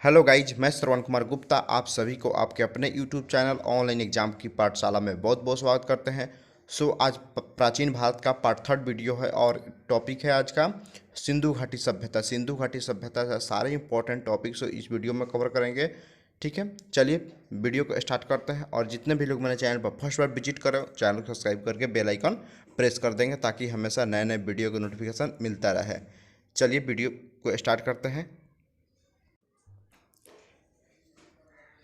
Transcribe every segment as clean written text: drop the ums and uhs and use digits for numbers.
Hello guys, मैं श्रवण कुमार गुप्ता आप सभी को आपके अपने यूट्यूब चैनल ऑनलाइन एग्जाम की पाठशाला में बहुत बहुत स्वागत करते हैं। आज प्राचीन भारत का पार्ट थर्ड वीडियो है और टॉपिक है आज का सिंधु घाटी सभ्यता। सिंधु घाटी सभ्यता से सारे इंपॉर्टेंट टॉपिक्स इस वीडियो में कवर करेंगे। ठीक है, चलिए वीडियो को स्टार्ट करते हैं। और जितने भी लोग मेरे चैनल पर फर्स्ट बार विजिट करें चैनल को सब्सक्राइब करके बेल आइकन प्रेस कर देंगे ताकि हमेशा नए नए वीडियो का नोटिफिकेशन मिलता रहे। चलिए वीडियो को स्टार्ट करते हैं।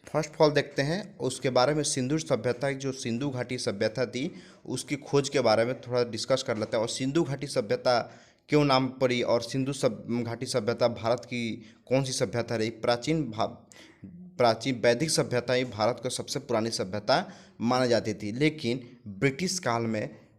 फर्स्ट ऑफ ऑल देखते हैं उसके बारे में सिंधु सभ्यता, जो सिंधु घाटी सभ्यता थी उसकी खोज के बारे में थोड़ा डिस्कस कर लेते हैं। और सिंधु घाटी सभ्यता क्यों नाम पड़ी और घाटी सभ्यता भारत की कौन सी सभ्यता रही। प्राचीन वैदिक सभ्यता ही भारत की सबसे पुरानी सभ्यता मानी जाती थी, लेकिन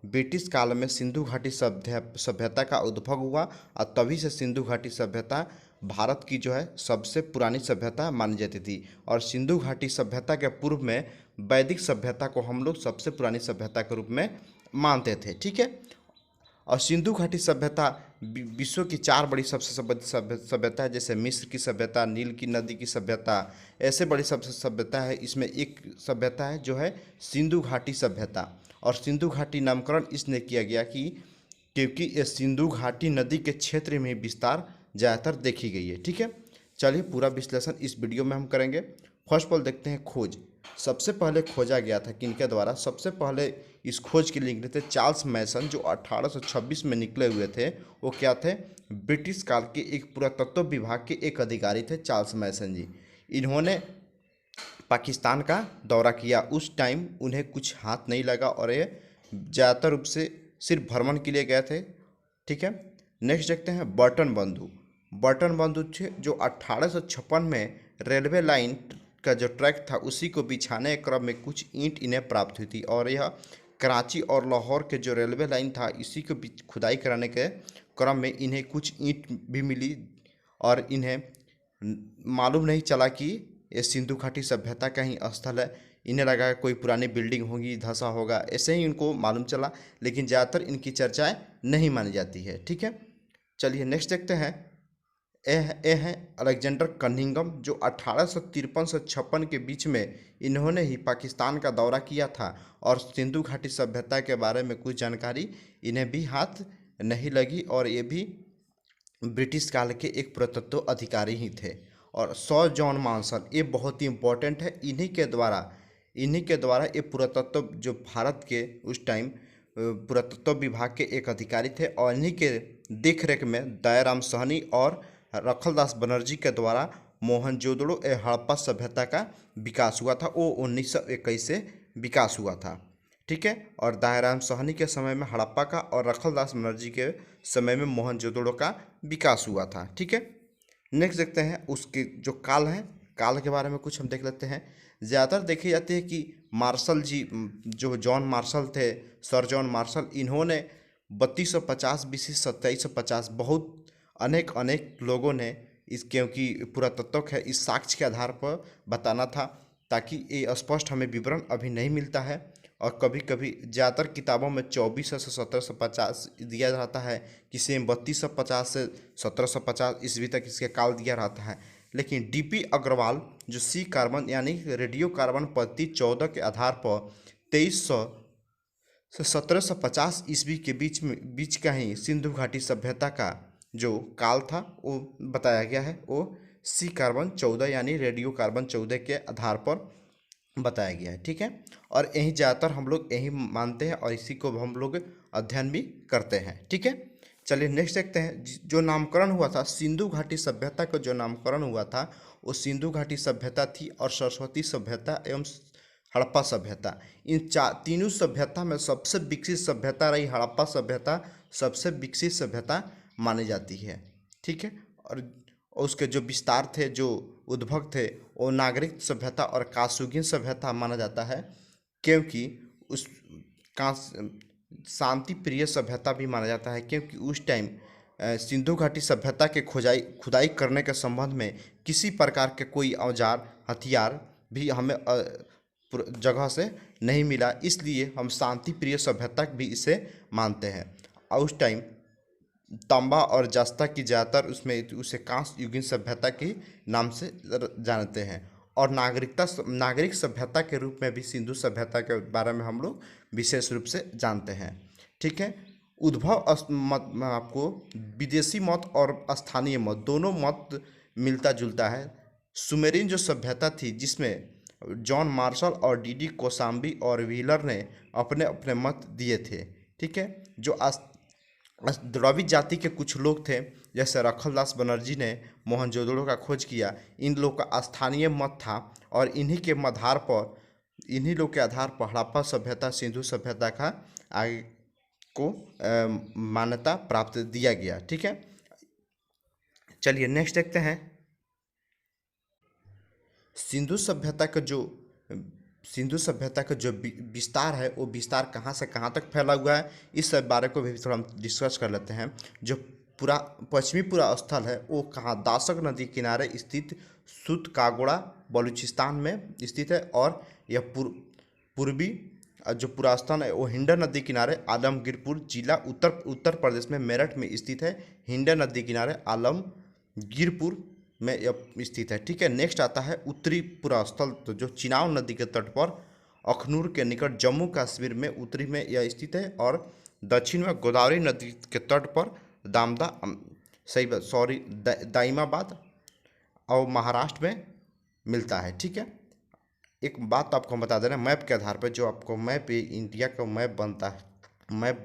ब्रिटिश काल में सिंधु घाटी सभ्यता का उद्भव हुआ और तभी से सिंधु घाटी सभ्यता भारत की जो है सबसे पुरानी सभ्यता मानी जाती थी। और सिंधु घाटी सभ्यता के पूर्व में वैदिक सभ्यता को हम लोग सबसे पुरानी सभ्यता के रूप में मानते थे। ठीक है, और सिंधु घाटी सभ्यता विश्व की चार बड़ी सबसे सभ्यता है, जैसे मिस्र की सभ्यता, नील की नदी की सभ्यता, ऐसे बड़ी सबसे सभ्यता है। इसमें एक सभ्यता है जो है सिंधु घाटी सभ्यता। और सिंधु घाटी नामकरण इसने किया गया क्योंकि ये सिंधु घाटी नदी के क्षेत्र में विस्तार ज़्यादातर देखी गई है। ठीक है, चलिए पूरा विश्लेषण इस वीडियो में हम करेंगे। फर्स्ट ऑफ ऑल देखते हैं खोज। सबसे पहले खोजा गया था किनके द्वारा। सबसे पहले इस खोज के लिए निकले थे चार्ल्स मैसन, जो 1826 में निकले हुए थे। वो क्या थे, ब्रिटिश काल के एक पुरातत्व विभाग के एक अधिकारी थे चार्ल्स मैसन जी। इन्होंने पाकिस्तान का दौरा किया। उस टाइम उन्हें कुछ हाथ नहीं लगा और ये ज़्यादातर रूप से सिर्फ भ्रमण के लिए गए थे। ठीक है, नेक्स्ट देखते हैं बर्टन बंधु। बर्टन बंधु थे जो 1856 में रेलवे लाइन का जो ट्रैक था उसी को बिछाने के क्रम में कुछ ईंट इन्हें प्राप्त हुई थी। और यह कराची और लाहौर के जो रेलवे लाइन था इसी को खुदाई कराने के क्रम में इन्हें कुछ ईंट भी मिली और इन्हें मालूम नहीं चला कि ये सिंधु घाटी सभ्यता का ही स्थल है। इन्हें लगा कोई पुरानी बिल्डिंग होगी, धंसा होगा, ऐसे ही इनको मालूम चला, लेकिन ज़्यादातर इनकी चर्चाएं नहीं मानी जाती है। ठीक है, चलिए नेक्स्ट देखते हैं। ए हैं अलेक्जेंडर कनिंघम, जो 1853 से 56 के बीच में इन्होंने ही पाकिस्तान का दौरा किया था और सिंधु घाटी सभ्यता के बारे में कुछ जानकारी इन्हें भी हाथ नहीं लगी। और ये भी ब्रिटिश काल के एक पुरातत्व अधिकारी ही थे। और सर जॉन मार्शल, ये बहुत ही इम्पोर्टेंट है। इन्हीं के द्वारा ये पुरातत्व जो भारत के उस टाइम पुरातत्व विभाग के एक अधिकारी थे और इन्हीं के देखरेख में दयाराम साहनी और रखलदास बनर्जी के द्वारा मोहनजोदड़ो हड़प्पा सभ्यता का विकास हुआ था। वो 1921 से विकास हुआ था। ठीक है, और दयाराम साहनी के समय में हड़प्पा का और रखलदास बनर्जी के समय में मोहनजोदड़ो का विकास हुआ था। ठीक है, नेक्स्ट देखते हैं उसके जो काल है, काल के बारे में कुछ हम देख लेते हैं। ज़्यादातर देखी जाती है कि मार्शल जी, जो जॉन मार्शल थे, सर जॉन मार्शल, इन्होंने 3250 BC 2750 बहुत अनेक लोगों ने क्योंकि पुरातत्व है इस साक्ष्य के आधार पर बताना था, ताकि ये स्पष्ट हमें विवरण अभी नहीं मिलता है। और कभी कभी ज़्यादातर किताबों में 2400 से 1750 दिया रहता है, किसी में 3250 से 1750 ईस्वी तक इसके काल दिया रहता है। लेकिन डीपी अग्रवाल जो सी कार्बन यानी रेडियो कार्बन पद्धति 14 के आधार पर 2300 से 1750 ईस्वी के बीच का ही सिंधु घाटी सभ्यता का जो काल था वो बताया गया है। वो सी कार्बन 14 यानी रेडियो कार्बन 14 के आधार पर बताया गया है। ठीक है, और यही ज़्यादातर हम लोग यही मानते हैं और इसी को हम लोग अध्ययन भी करते हैं। ठीक है, चलिए नेक्स्ट देखते हैं। जो नामकरण हुआ था सिंधु घाटी सभ्यता का, जो नामकरण हुआ था वो सिंधु घाटी सभ्यता थी और सरस्वती सभ्यता एवं हड़प्पा सभ्यता। इन तीनों सभ्यता में सबसे विकसित सभ्यता रही हड़प्पा सभ्यता, सबसे विकसित सभ्यता मानी जाती है। ठीक है, और उसके जो विस्तार थे, जो उद्भव थे, वो नागरिक सभ्यता और कांस्युगीन सभ्यता माना जाता है, क्योंकि उस शांति प्रिय सभ्यता भी माना जाता है, क्योंकि उस टाइम सिंधु घाटी सभ्यता के खुदाई करने के संबंध में किसी प्रकार के कोई औजार हथियार भी हमें जगह से नहीं मिला, इसलिए हम शांति प्रिय सभ्यता भी इसे मानते हैं। और उस टाइम तांबा और जस्ता की ज़्यादातर उसमें उसे कांस्य युगीन सभ्यता के नाम से जानते हैं। और नागरिक सभ्यता के रूप में भी सिंधु सभ्यता के बारे में हम लोग विशेष रूप से जानते हैं। ठीक है। मत में आपको विदेशी मत और स्थानीय मत दोनों मत मिलता जुलता है। सुमेरियन जो सभ्यता थी जिसमें जॉन मार्शल और डीडी कोसाम्बी और व्हीलर ने अपने अपने मत दिए थे। ठीक है। जो द्रविड़ जाति के कुछ लोग थे जैसे रखलदास बनर्जी ने मोहनजोदड़ो का खोज किया, इन लोग का स्थानीय मत था और इन्हीं लोग के आधार पर हड़प्पा सभ्यता सिंधु सभ्यता का आगे को मान्यता प्राप्त दिया गया। ठीक है। चलिए नेक्स्ट देखते हैं। सिंधु सभ्यता का जो विस्तार है वो विस्तार कहाँ से कहाँ तक फैला हुआ है, इस सब बारे को भी थोड़ा हम डिस्कस कर लेते हैं। जो पश्चिमी पूरा स्थल है वो कहाँ, दासक नदी किनारे स्थित सुत कागोड़ा बलूचिस्तान में स्थित है। और यह पूर्वी जो पूरा स्थान है वो हिंडा नदी किनारे आलमगीरपुर जिला उत्तर प्रदेश में मेरठ में स्थित है। हिंडा नदी किनारे आलमगीरपुर में यह स्थित है। ठीक है। नेक्स्ट आता है उत्तरी पूरा स्थल, तो जो चिनाब नदी के तट पर अखनूर के निकट जम्मू कश्मीर में उत्तरी में यह स्थित है। और दक्षिण में गोदावरी नदी के तट पर दाइमाबाद और महाराष्ट्र में मिलता है। ठीक है। एक बात आपको बता दे रहे हैं, मैप के आधार पर जो आपको इंडिया का मैप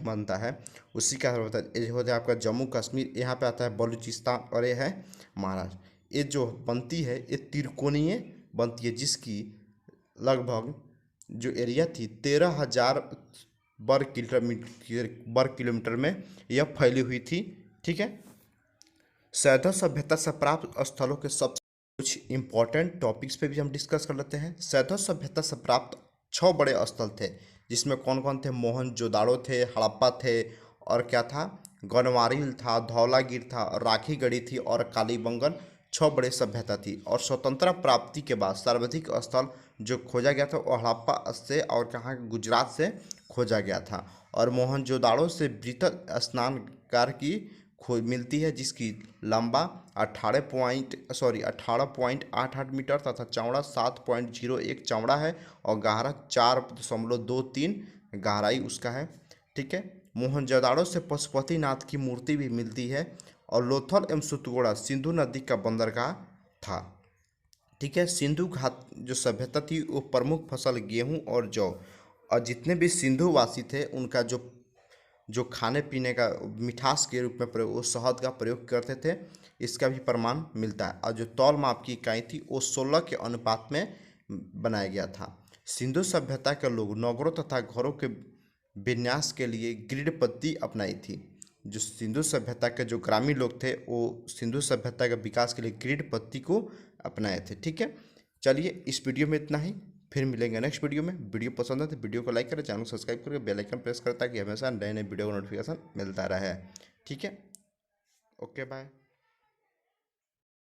बनता है उसी का होता है। ये होता है आपका जम्मू कश्मीर, यहाँ पे आता है बलूचिस्तान और ये है महाराष्ट्र। ये जो बनती है ये त्रिकोणीय बनती है जिसकी लगभग जो एरिया थी 13,000 वर्ग किलोमीटर में यह फैली हुई थी। ठीक है। सैद्ध सभ्यता से प्राप्त स्थलों के सब कुछ इम्पोर्टेंट टॉपिक्स पे भी हम डिस्कस कर लेते हैं। सैद्ध सभ्यता से प्राप्त 6 बड़े स्थल थे जिसमें कौन कौन थे, मोहनजोदाड़ो थे, हड़प्पा थे और क्या था, गनवारिल था, धौलागिर था, राखीगढ़ी थी और कालीबंगन। 6 बड़े सभ्यता थी। और स्वतंत्रता प्राप्ति के बाद सर्वाधिक स्थल जो खोजा गया था वो हड़प्पा से और कहाँ, गुजरात से खोजा गया था। और मोहनजोदाड़ो से वृहत स्नानगार की खोज मिलती है जिसकी लंबा 18.88 मीटर तथा चौड़ा 7.01 चौड़ा है और गहरा 4.23 गहराई उसका है। ठीक है। मोहनजोदाड़ो से पशुपतिनाथ की मूर्ति भी मिलती है। और लोथल एवं सुतगोड़ा सिंधु नदी का बंदरगाह था। ठीक है। सिंधु घाट जो सभ्यता थी वो प्रमुख फसल गेहूं और जौ, और जितने भी सिंधु वासी थे उनका जो खाने पीने का मिठास के रूप में प्रयोग, वो शहद का प्रयोग करते थे, इसका भी प्रमाण मिलता है। और जो तौल माप की इकाई थी वो 16 के अनुपात में बनाया गया था। सिंधु सभ्यता के लोग नगरों तथा घरों के विन्यास के लिए ग्रिड पद्धति अपनाई थी। जो सिंधु सभ्यता के जो ग्रामीण लोग थे वो सिंधु सभ्यता के विकास के लिए ग्रिड पद्धति को अपनाए थे। ठीक है। चलिए इस वीडियो में इतना ही, फिर मिलेंगे नेक्स्ट वीडियो में। वीडियो पसंद है तो वीडियो को लाइक करें, चैनल को सब्सक्राइब करके बेल आइकन प्रेस करें ताकि हमेशा नए नए वीडियो का नोटिफिकेशन मिलता रहे। ठीक है। Okay bye.